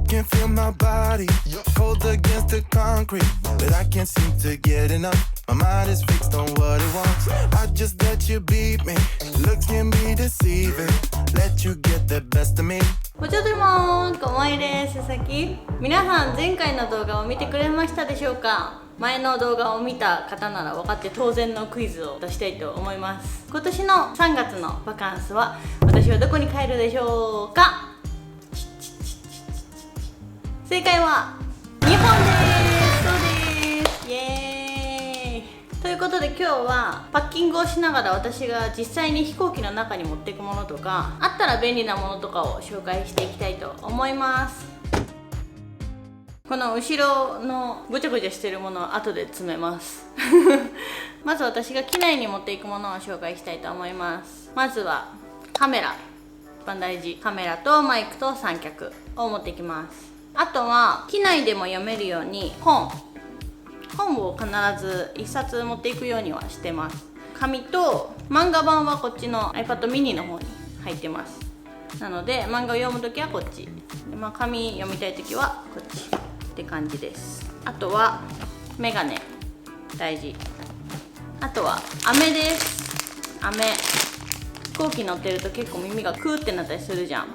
can feel my body cold against the concrete, but I can't seem to get enough. My mind is fixed on what it wants. I just let you beat me. Looks can be deceiving. Let you get the best of me. ごちょどりもーん、こもいです。佐々木。皆さん前回の動画を見てくれましたでしょうか？前の動画を見た方なら分かって当然のクイズを出したいと思います。今年の3月のバカンスは私はどこに帰るでしょうか？正解は日本です。そうです。イエーイ。ということで今日はパッキングをしながら私が実際に飛行機の中に持っていくものとかあったら便利なものとかを紹介していきたいと思います。この後ろのごちゃごちゃしてるものは後で詰めますまず私が機内に持っていくものを紹介したいと思います。まずはカメラ、一番大事。カメラとマイクと三脚を持っていきます。あとは機内でも読めるように本を必ず1冊持っていくようにはしてます。紙と漫画版はこっちの iPad mini の方に入ってます。なので漫画を読むときはこっちで、紙読みたいときはこっちって感じです。あとはメガネ大事。あとは飴です。飴、飛行機乗ってると結構耳がクーってなったりするじゃん。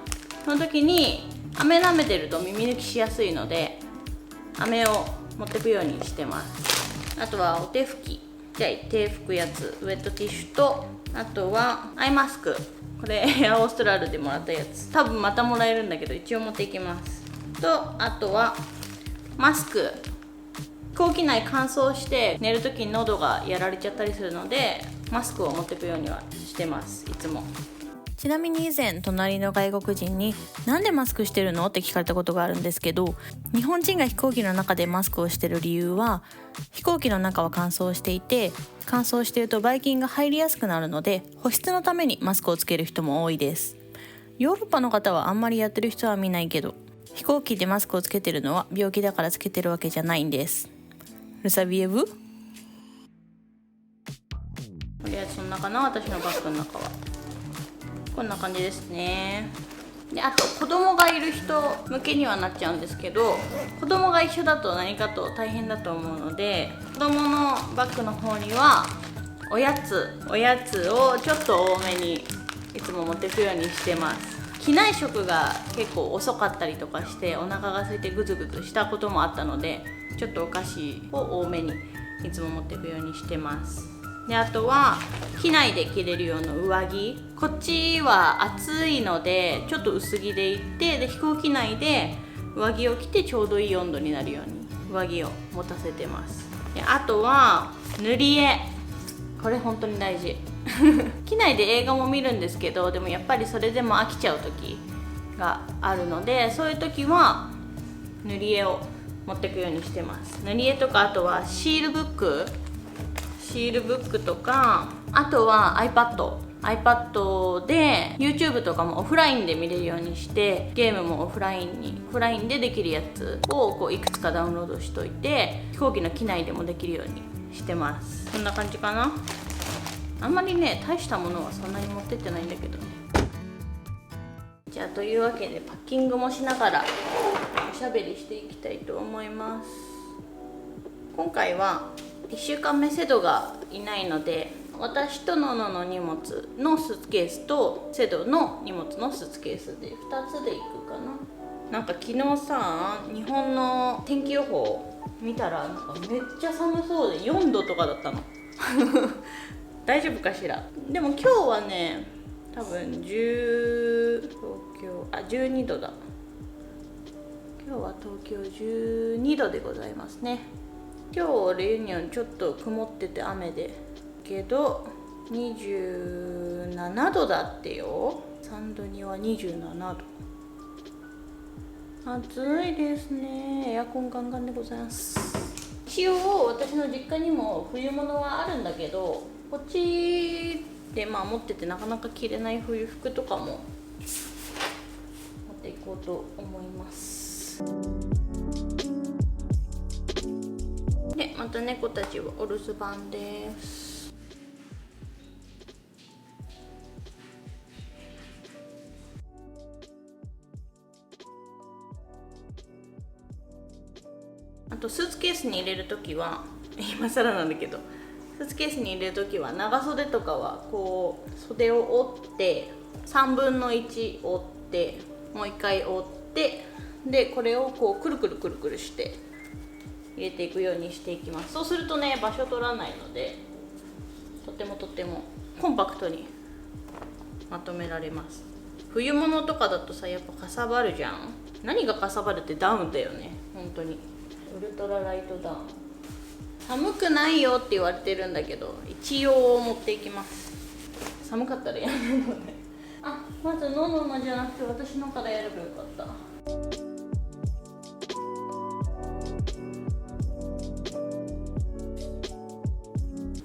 その時に飴舐めてると耳抜きしやすいので飴を持ってくようにしてます。あとはお手拭き、じゃあ手拭くやつ、ウェットティッシュと、あとはアイマスク、これエアオーストラルでもらったやつ、多分またもらえるんだけど一応持っていきますと、あとはマスク。飛行機内乾燥して寝るときに喉がやられちゃったりするのでマスクを持っていくようにはしてます、いつも。ちなみに以前隣の外国人になんでマスクしてるのって聞かれたことがあるんですけど、日本人が飛行機の中でマスクをしてる理由は飛行機の中は乾燥していて、乾燥しているとばい菌が入りやすくなるので保湿のためにマスクをつける人も多いです。ヨーロッパの方はあんまりやってる人は見ないけど、飛行機でマスクをつけてるのは病気だからつけてるわけじゃないんです。ルサビエブ？とりあえずそんなかな。私のバッグの中はこんな感じですね。で、あと子供がいる人向けにはなっちゃうんですけど、子供が一緒だと何かと大変だと思うので、子供のバッグの方にはおやつをちょっと多めにいつも持っていくようにしてます。機内食が結構遅かったりとかしてお腹が空いてグズグズしたこともあったので、ちょっとお菓子を多めにいつも持っていくようにしてます。で、あとは機内で着れるような上着、こっちは暑いのでちょっと薄着で行って、で飛行機内で上着を着てちょうどいい温度になるように上着を持たせてます。で、あとは塗り絵、これ本当に大事機内で映画も見るんですけど、でもやっぱりそれでも飽きちゃう時があるので、そういう時は塗り絵を持っていくようにしてます。塗り絵とか、あとはシールブックとか、あとは iPad で YouTube とかもオフラインで見れるようにして、ゲームもオフラインでできるやつをこういくつかダウンロードしといて、飛行機の機内でもできるようにしてます。こんな感じかな。あんまりね、大したものはそんなに持ってってないんだけどね。じゃあというわけでパッキングもしながらおしゃべりしていきたいと思います。今回は1週間目セドがいないので、私とノノの荷物のスーツケースとセドの荷物のスーツケースで2つで行くかな。なんか昨日さ、日本の天気予報見たらなんかめっちゃ寒そうで4度とかだったの大丈夫かしら。でも今日はね、多分12度だ。今日は東京12度でございますね。今日レユニオンちょっと曇ってて雨でけど27度だってよ。サンドニは27度。暑いですね。エアコンガンガンでございます。一応私の実家にも冬物はあるんだけど、こっちで持っててなかなか着れない冬服とかも持っていこうと思います。で、また猫たちはお留守番です。あとスーツケースに入れるときは今更なんだけど、スーツケースに入れるときは長袖とかはこう袖を折って3分の1折ってもう1回折ってでこれをこうくるくるくるくるして入れていくようにしていきます。そうするとね場所取らないのでとてもコンパクトにまとめられます。冬物とかだとさやっぱかさばるじゃん。何がかさばるってダウンだよね本当に。ウルトラライトダウン寒くないよって言われてるんだけど一応持っていきます。寒かったらやめるのであ、まずののじゃなくて私のからやればよかった。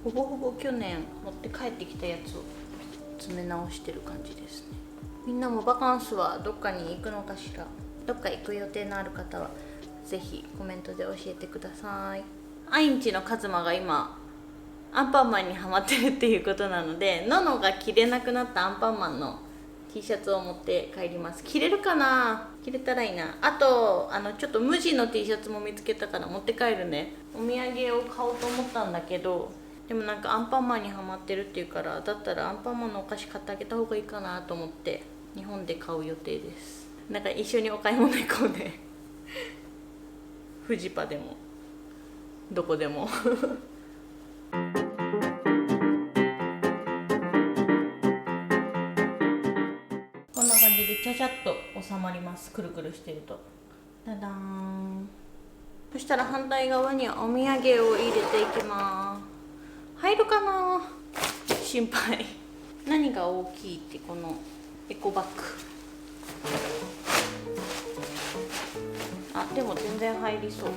ほぼほぼ去年持って帰ってきたやつを詰め直してる感じですね。みんなもバカンスはどっかに行くのかしら。どっか行く予定のある方はぜひコメントで教えてください。アインチのカズマが今アンパンマンにハマってるっていうことなので、ののが着れなくなったアンパンマンの T シャツを持って帰ります。着れるかな、着れたらいいな。あとちょっと無地の T シャツも見つけたから持って帰るね。お土産を買おうと思ったんだけど、でもなんかアンパンマンにハマってるっていうから、だったらアンパンマンのお菓子買ってあげた方がいいかなと思って日本で買う予定です。なんか一緒にお買い物行こうねフジパでもどこでもこんな感じでちゃちゃっと収まります。くるくるしてるとダダーン。そしたら反対側にお土産を入れていきます。入るかな、心配。何が大きいってこのエコバッグ。あ、でも全然入りそう。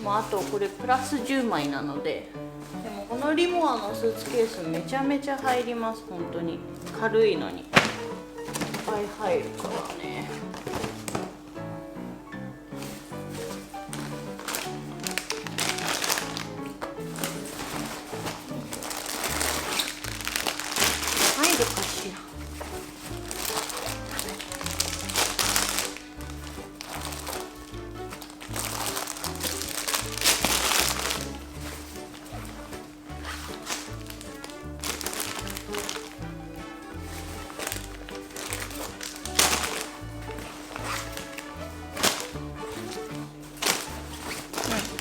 もうあとこれプラス10枚なので、でもこのリモアのスーツケースめちゃめちゃ入ります。本当に軽いのにいっぱい入るからね。入るかしら。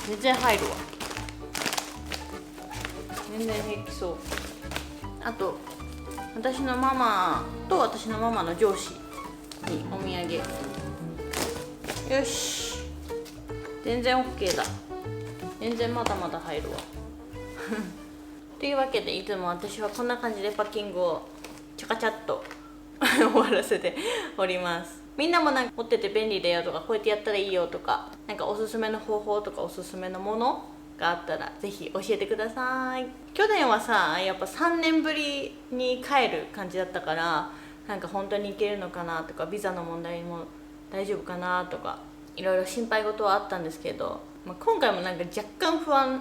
全然入るわ。全然平気そう。あと私のママと私のママの上司にお土産。よし、全然 OK だ。全然まだまだ入るわというわけでいつも私はこんな感じでパッキングをちゃかちゃっと終わらせております。みんなもなんか持ってて便利だよとか、こうやってやったらいいよとか、なんかおすすめの方法とかおすすめのものがあったらぜひ教えてください。去年はさやっぱ3年ぶりに帰る感じだったから、なんか本当に行けるのかなとか、ビザの問題も大丈夫かなとかいろいろ心配事はあったんですけど、今回もなんか若干不安っ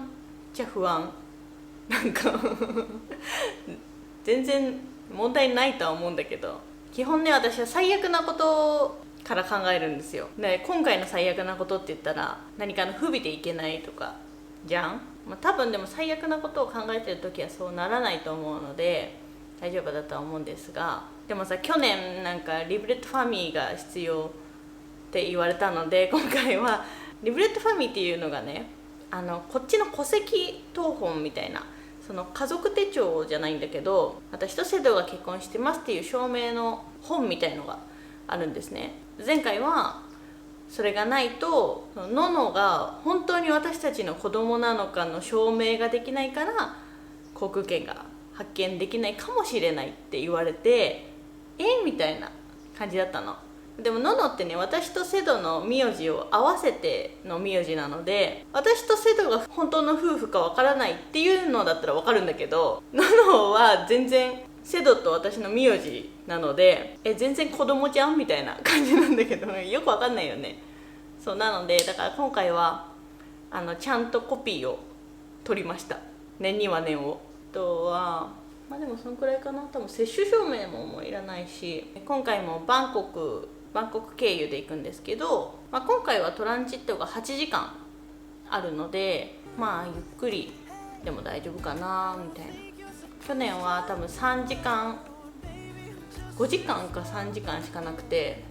ちゃ不安なんか全然問題ないとは思うんだけど、基本ね私は最悪なことから考えるんですよ。で今回の最悪なことって言ったら何かの不備でいけないとかじゃん。多分でも最悪なことを考えてる時はそうならないと思うので大丈夫だとは思うんですが、でもさ去年なんかリブレットファミーが必要って言われたので、今回はリブレットファミーっていうのがね、こっちの戸籍謄本みたいな、その家族手帳じゃないんだけど、私とセドが結婚してますっていう証明の本みたいのがあるんですね。前回はそれがないとののが本当に私たちの子供なのかの証明ができないから航空券が発券できないかもしれないって言われて、みたいな感じだったの。でもののってね、私とセドの名字を合わせての名字なので、私とセドが本当の夫婦かわからないっていうのだったらわかるんだけど、ののは全然セドと私の名字なので全然子供じゃんみたいな感じなんだけど、よくわかんないよね。そうなのでだから今回はちゃんとコピーを取りました。念には念を。あとはでもそのくらいかな。多分接種証明もいらないし、今回もバンコク経由で行くんですけど、今回はトランジットが8時間あるので、まあゆっくりでも大丈夫かなみたいな。去年は多分3時間5時間か3時間しかなくて、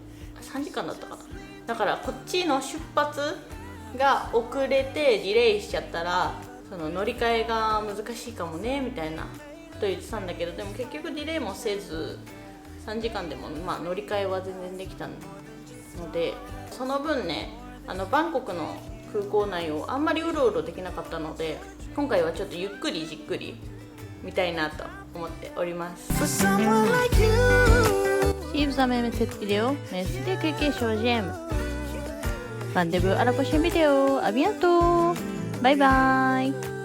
3時間だったかな。だからこっちの出発が遅れてディレイしちゃったら、その乗り換えが難しいかもねみたいなと言ってたんだけど、でも結局ディレイもせず3時間でもまあ乗り換えは全然できたので、その分ね、バンコクの空港内をあんまりうろうろできなかったので、今回はちょっとゆっくりじっくり見たいなと思っております。 For someone like you. Si vous avez aimé cette vidéo, merci de cliquer sur j'aime. Rendez-vous à la prochaine vidéo. À bientôt. Bye bye.